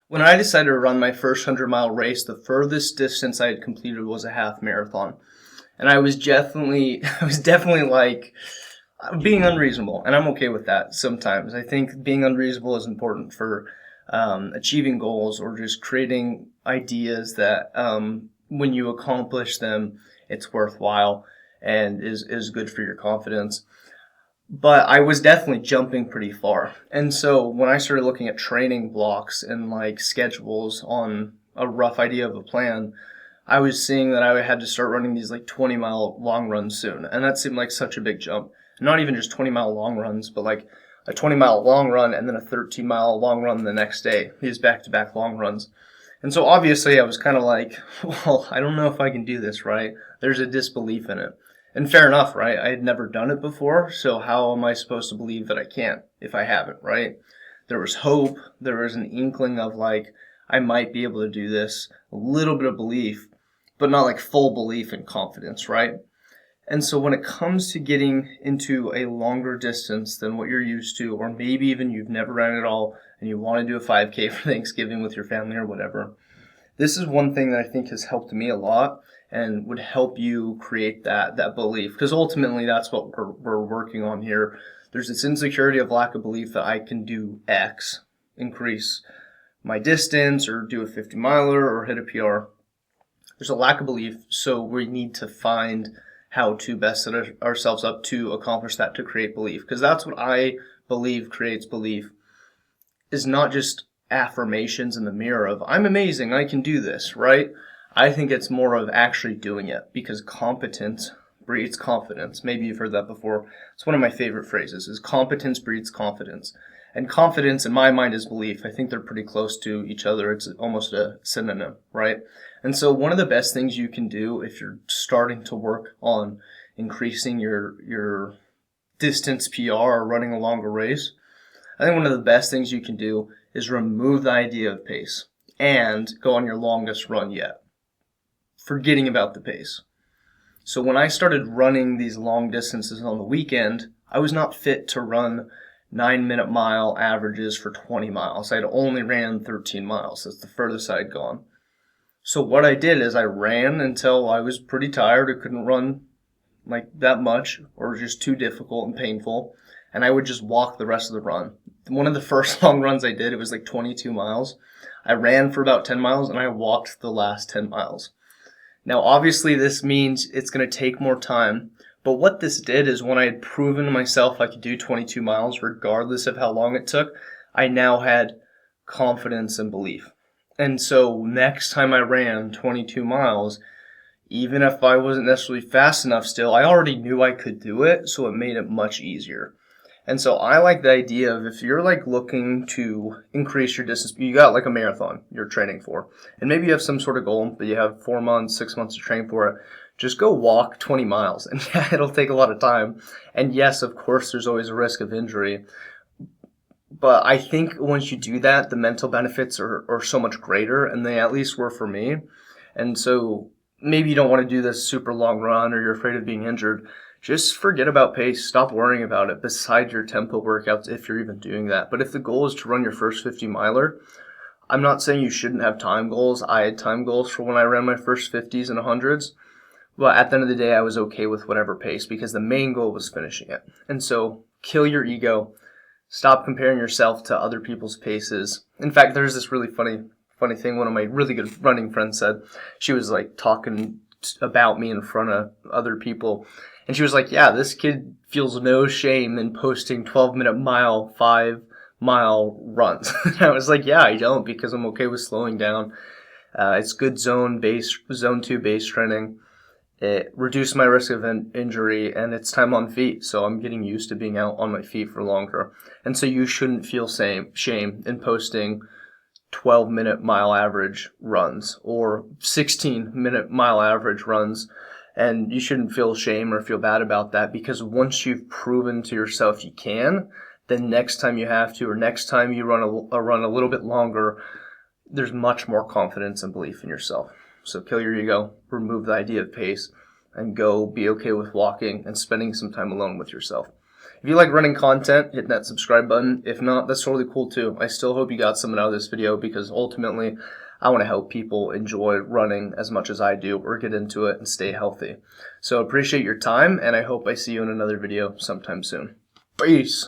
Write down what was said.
When I decided to run my first 100-mile race, the furthest distance I had completed was a half marathon. And I was definitely, I was definitely like being unreasonable. And I'm okay with that sometimes. I think being unreasonable is important for achieving goals or just creating ideas that when you accomplish them, it's worthwhile and is good for your confidence. But I was definitely jumping pretty far. And so when I started looking at training blocks and like schedules on a rough idea of a plan, I was seeing that I had to start running these like 20-mile long runs soon. And that seemed like such a big jump. Not even just 20-mile long runs, but like a 20-mile long run and then a 13-mile long run the next day. These back-to-back long runs. And so obviously I was kind of like, well, I don't know if I can do this, right? There's a disbelief in it. And fair enough, right? I had never done it before, so how am I supposed to believe that I can't if I haven't, right? There was hope, there was an inkling of like, I might be able to do this, a little bit of belief, but not like full belief and confidence, right? And so when it comes to getting into a longer distance than what you're used to, or maybe even you've never run at all and you want to do a 5K for Thanksgiving with your family or whatever, this is one thing that I think has helped me a lot and would help you create that belief, because ultimately that's what we're working on here. There's this insecurity of lack of belief that I can do X, increase my distance or do a 50 miler or hit a PR. There's a lack of belief, so we need to find how to best set ourselves up to accomplish that, to create belief, because that's what I believe creates belief, is not just affirmations in the mirror of I'm amazing, I can do this, right? I think it's more of actually doing it, because competence breeds confidence. Maybe you've heard that before. It's one of my favorite phrases, is competence breeds confidence. And confidence in my mind is belief. I think they're pretty close to each other. It's almost a synonym, right? And so one of the best things you can do if you're starting to work on increasing your distance PR or running a longer race, I think one of the best things you can do is remove the idea of pace and go on your longest run yet, forgetting about the pace. So when I started running these long distances on the weekend, I was not fit to run 9-minute mile averages for 20 miles. I had only ran 13 miles. That's the furthest I had gone. So what I did is I ran until I was pretty tired. I couldn't run like that much, or just too difficult and painful, and I would just walk the rest of the run. One of the first long runs I did, it was like 22 miles. I ran for about 10 miles and I walked the last 10 miles. Now, obviously, this means it's going to take more time, but what this did is when I had proven to myself I could do 22 miles regardless of how long it took, I now had confidence and belief. And so next time I ran 22 miles, even if I wasn't necessarily fast enough still, I already knew I could do it, so it made it much easier. And so I like the idea of, if you're like looking to increase your distance, you got like a marathon you're training for, and maybe you have some sort of goal, but you have 4 months, 6 months to train for it, just go walk 20 miles. And yeah, it'll take a lot of time. And yes, of course, there's always a risk of injury. But I think once you do that, the mental benefits are so much greater, and they at least were for me. And so maybe you don't want to do this super long run, or you're afraid of being injured. Just forget about pace. Stop worrying about it beside your tempo workouts, if you're even doing that. But if the goal is to run your first 50 miler, I'm not saying you shouldn't have time goals. I had time goals for when I ran my first 50s and 100s. But at the end of the day, I was okay with whatever pace, because the main goal was finishing it. And so kill your ego. Stop comparing yourself to other people's paces. In fact, there's this really funny thing one of my really good running friends said. She was like talking about me in front of other people. And she was like, yeah, this kid feels no shame in posting 12-minute mile, 5-mile runs. And I was like, yeah, I don't, because I'm okay with slowing down. It's good zone 2 base training. It reduced my risk of injury, and it's time on feet. So I'm getting used to being out on my feet for longer. And so you shouldn't feel shame in posting 12-minute mile average runs or 16-minute mile average runs. And you shouldn't feel shame or feel bad about that, because once you've proven to yourself you can, then next time you have to, or next time you run a run a little bit longer, there's much more confidence and belief in yourself. So kill your ego, remove the idea of pace, and go be okay with walking and spending some time alone with yourself. If you like running content, hit that subscribe button. If not, that's totally cool too. I still hope you got something out of this video because ultimately I want to help people enjoy running as much as I do or get into it and stay healthy. So appreciate your time, and I hope I see you in another video sometime soon. Peace.